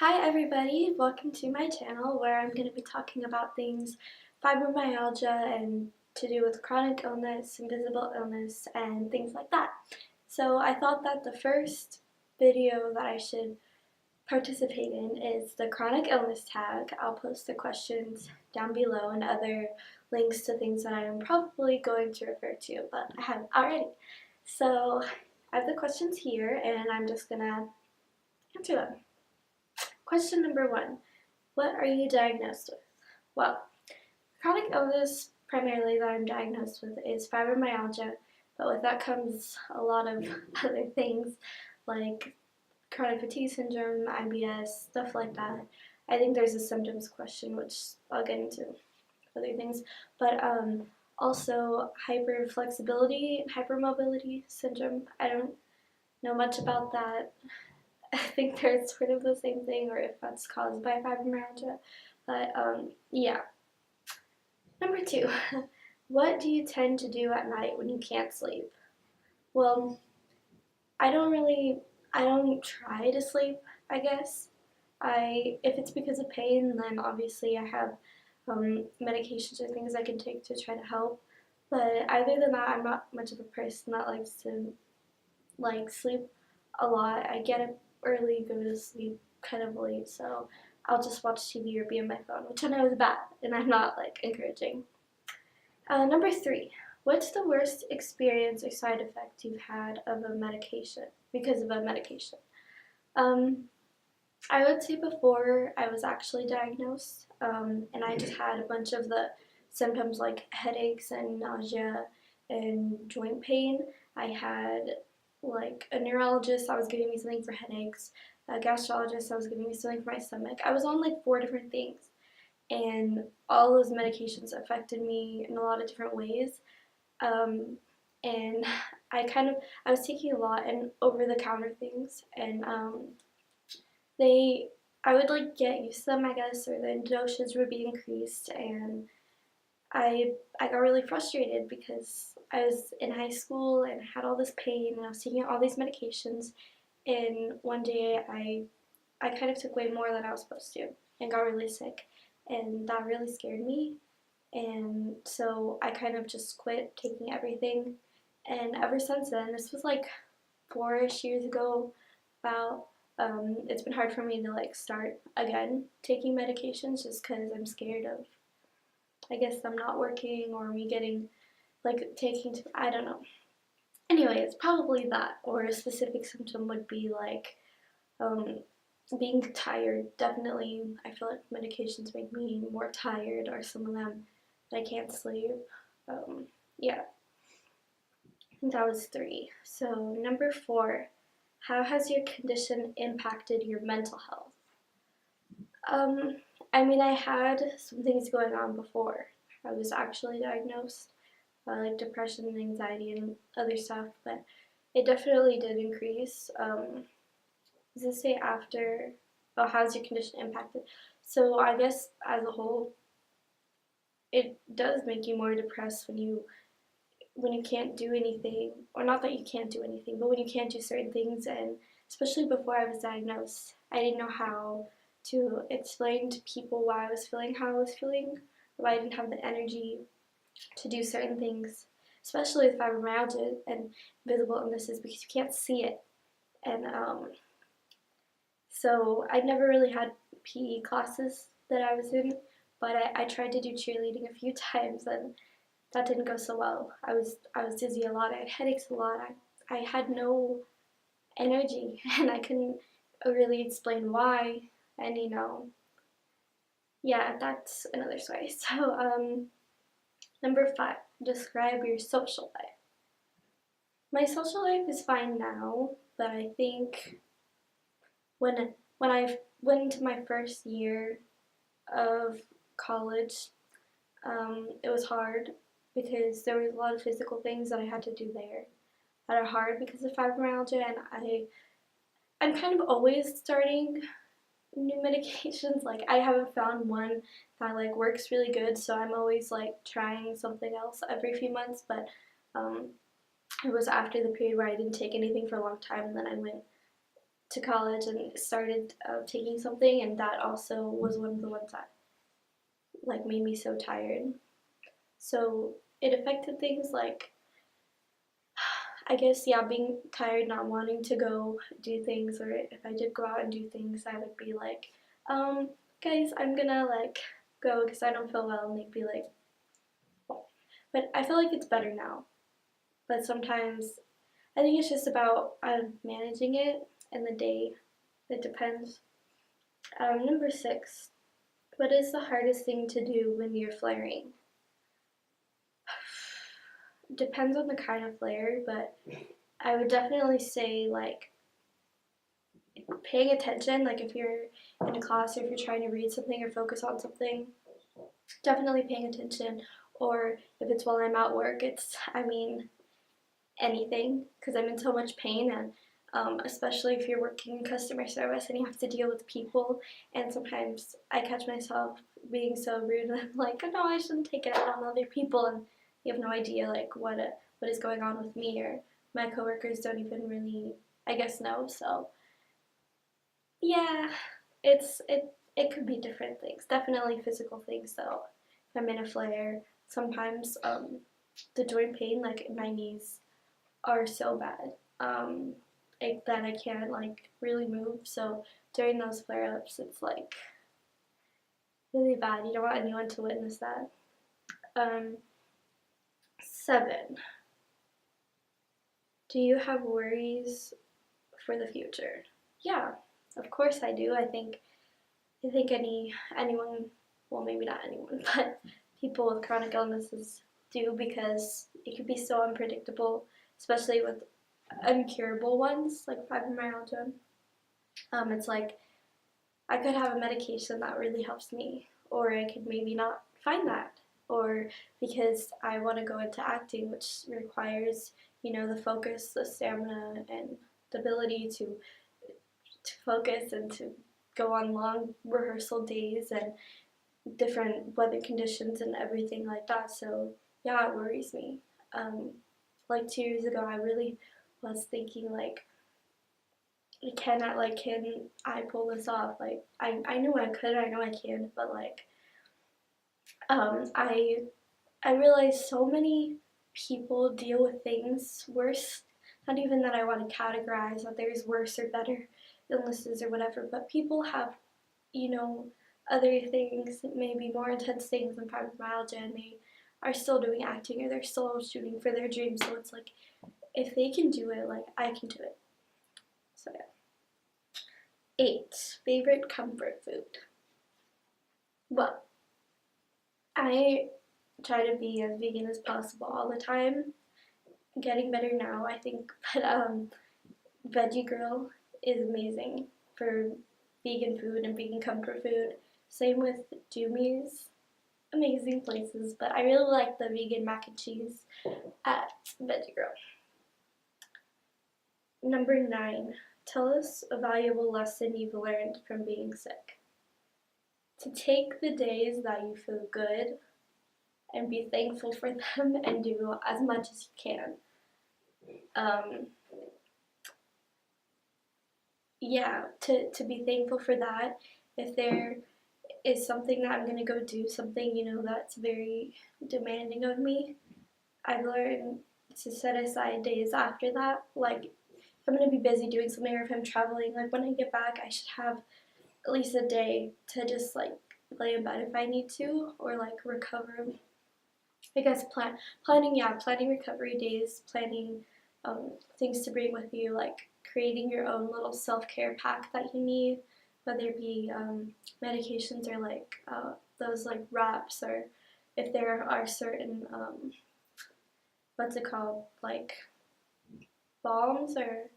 Hi everybody, welcome to my channel where I'm going to be talking about things fibromyalgia and to do with chronic illness, invisible illness, and things like that. So I thought that the first video that I should participate in is the chronic illness tag. I'll post the questions down below and other links to things that I am probably going to refer to, but I haven't already. So I have the questions here and I'm just going to answer them. Question number 1. What are you diagnosed with? Well, chronic illness primarily that I'm diagnosed with is fibromyalgia, but with that comes a lot of other things like chronic fatigue syndrome, IBS, stuff like that. I think there's a symptoms question, which I'll get into other things, but also hyperflexibility and hypermobility syndrome. I don't know much about that. I think they're sort of the same thing, or if that's caused by fibromyalgia. But yeah. Number 2, what do you tend to do at night when you can't sleep? Well, I don't try to sleep, I guess. If it's because of pain, then obviously I have medications or things I can take to try to help. But other than that, I'm not much of a person that likes to sleep a lot. I get up early, go to sleep kind of late, so I'll just watch TV or be on my phone, which I know is bad, and I'm not encouraging. Number 3, what's the worst experience or side effect you've had of a medication because of a medication? I would say before I was actually diagnosed, and I just had a bunch of the symptoms like headaches and nausea and joint pain. I had a neurologist that was giving me something for headaches, a gastrologist that was giving me something for my stomach. I was on 4 different things, and all those medications affected me in a lot of different ways. And I was taking a lot and over-the-counter things, and I would get used to them, I guess, or the dosage would be increased, and I got really frustrated because I was in high school and had all this pain and I was taking all these medications, and one day I kind of took way more than I was supposed to and got really sick, and that really scared me, and so I kind of just quit taking everything, and ever since then, this was 4-ish years ago, about, it's been hard for me to start again taking medications just because I'm scared of, I guess, them not working or me getting taking to, I don't know. Anyway, it's probably that, or a specific symptom would be um, being tired. Definitely, I feel like medications make me more tired, or some of them that I can't sleep. Yeah, I think that was 3. So number 4, how has your condition impacted your mental health? Um, I had some things going on before I was actually diagnosed, like depression and anxiety and other stuff, but it definitely did increase. Does it say after? Oh, how's your condition impacted? So I guess as a whole, it does make you more depressed when you can't do anything, or not that you can't do anything, but when you can't do certain things. And especially before I was diagnosed, I didn't know how to explain to people why I was feeling how I was feeling, or why I didn't have the energy to do certain things, especially with fibromyalgia and invisible illnesses, because you can't see it. And so I never really had PE classes that I was in, but I tried to do cheerleading a few times, and that didn't go so well. I was dizzy a lot. I had headaches a lot. I had no energy, and I couldn't really explain why. And yeah, that's another story. So number 5, describe your social life. My social life is fine now, but I think when I went into my first year of college, it was hard because there was a lot of physical things that I had to do there that are hard because of fibromyalgia, and I'm kind of always starting new medications. I haven't found one that works really good, so I'm always trying something else every few months. But it was after the period where I didn't take anything for a long time, and then I went to college and started taking something, and that also was one of the ones that like made me so tired. So it affected things like, I guess, yeah, being tired, not wanting to go do things, or if I did go out and do things, I would be like, guys, I'm gonna like go because I don't feel well, and they'd be like, well. But I feel like it's better now. But sometimes I think it's just about managing it in the day. It depends. Number 6. What is the hardest thing to do when you're flaring? Depends on the kind of flare, but I would definitely say like paying attention, like if you're in a class or if you're trying to read something or focus on something, definitely paying attention. Or if it's while I'm at work, it's, I mean, anything, because I'm in so much pain, and especially if you're working in customer service and you have to deal with people, and sometimes I catch myself being so rude and I'm like, oh no, I shouldn't take it out on other people, and you have no idea like what is going on with me, or my coworkers don't even really, I guess, know. So yeah, it could be different things. Definitely physical things though. If I'm in a flare, sometimes the joint pain, like in my knees, are so bad that I can't like really move. So during those flare-ups, it's like really bad. You don't want anyone to witness that. 7. Do you have worries for the future? Yeah, of course I do. I think anyone, well, maybe not anyone, but people with chronic illnesses do, because it can be so unpredictable, especially with incurable ones like fibromyalgia. It's like I could have a medication that really helps me, or I could maybe not find that, or because I want to go into acting, which requires, the focus, the stamina, and the ability to focus and to go on long rehearsal days and different weather conditions and everything like that. So yeah, it worries me. Like 2 years ago, I really was thinking like, can I pull this off? Like I knew I could, I know I can, but like I realized so many people deal with things worse. Not even that I want to categorize that there's worse or better illnesses or whatever, but people have, you know, other things, maybe more intense things than fibromyalgia, and they are still doing acting or they're still shooting for their dreams. So it's like, if they can do it, like I can do it. So yeah. 8. Favorite comfort food. Well, I try to be as vegan as possible all the time. Getting better now, I think, but Veggie Grill is amazing for vegan food and vegan comfort food. Same with Jumi's, amazing places, but I really like the vegan mac and cheese at Veggie Grill. Number 9. Tell us a valuable lesson you've learned from being sick. To take the days that you feel good and be thankful for them and do as much as you can. Yeah, to be thankful for that. If there is something that I'm going to go do, something, that's very demanding of me, I've learned to set aside days after that. Like, if I'm going to be busy doing something, or if I'm traveling, like when I get back, I should have at least a day to just like lay in bed if I need to, or like recover. I guess planning recovery days, planning things to bring with you, like creating your own little self-care pack that you need, whether it be medications or like those like wraps, or if there are certain what's it called, like balms or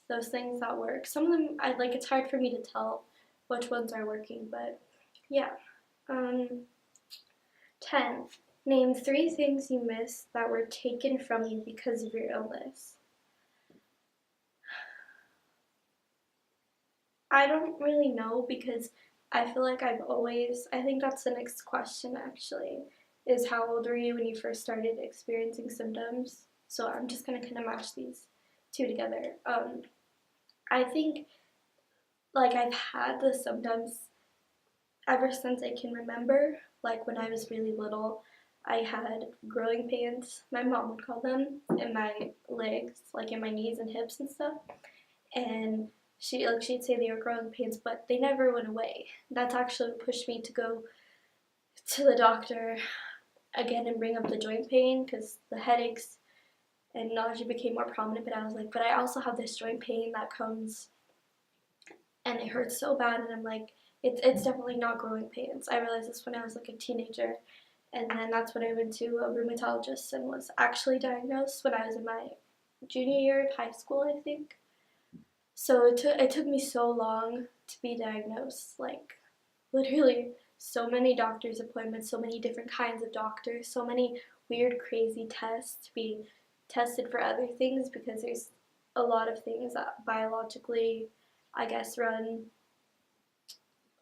those things that work. Some of them I like. It's hard for me to tell which ones are working, but yeah. 10. Name 3 things you miss that were taken from you because of your illness. I don't really know, because I feel like I think that's the next question actually, is how old were you when you first started experiencing symptoms? So I'm just going to kind of match these two together. I think like I've had the symptoms ever since I can remember. Like when I was really little, I had growing pains, my mom would call them, in my legs, like in my knees and hips and stuff. And she'd say they were growing pains, but they never went away. That's actually what pushed me to go to the doctor again and bring up the joint pain because the headaches and nausea became more prominent. But I was like, but I also have this joint pain that comes and it hurts so bad, and I'm like, it's definitely not growing pains. I realized this when I was like a teenager, and then that's when I went to a rheumatologist and was actually diagnosed when I was in my junior year of high school, I think. So it took me so long to be diagnosed, like literally so many doctor's appointments, so many different kinds of doctors, so many weird, crazy tests to be tested for other things because there's a lot of things that biologically, I guess, run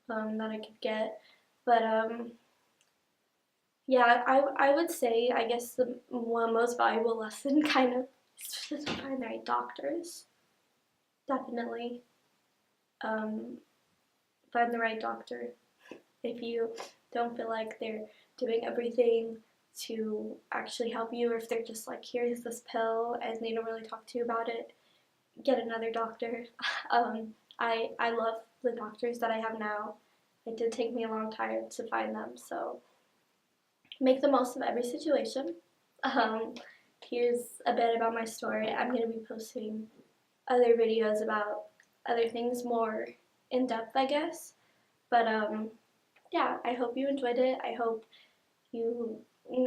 that I could get. But yeah, I would say I guess the one most valuable lesson kind of is to find the right doctors. Definitely um, find the right doctor if you don't feel like they're doing everything to actually help you, or if they're just like, here's this pill and they don't really talk to you about it, get another doctor. I love the doctors that I have now. It did take me a long time to find them, so make the most of every situation. Um, Here's a bit about my story. I'm going to be posting other videos about other things more in depth, I guess. But yeah, I hope you enjoyed it. I hope you,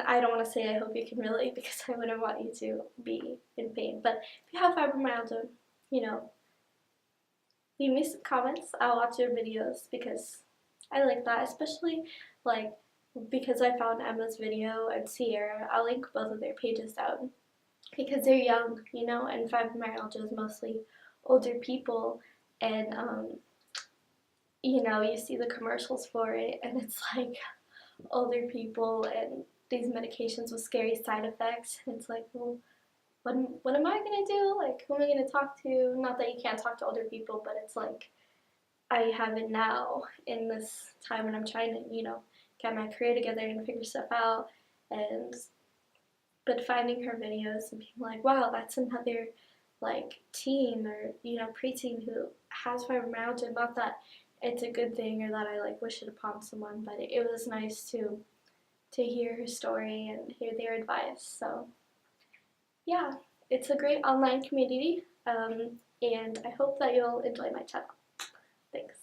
I don't want to say I hope you can relate because I wouldn't want you to be in pain. But if you have fibromyalgia, you know, leave me some comments. I'll watch your videos because I like that, especially like because I found Emma's video and Ciara. I'll link both of their pages down because they're young, you know, and fibromyalgia is mostly older people, and you know, you see the commercials for it, and it's like older people and these medications with scary side effects. And it's like, well, what am I gonna do? Like, who am I gonna talk to? Not that you can't talk to older people, but it's like I have it now in this time when I'm trying to, you know, get my career together and figure stuff out. And but finding her videos and being like, wow, that's another like teen or, you know, preteen who has fibromyalgia. Not that it's a good thing or that I like wish it upon someone, but it was nice to hear her story and hear their advice. So yeah, it's a great online community, and I hope that you'll enjoy my channel. Thanks.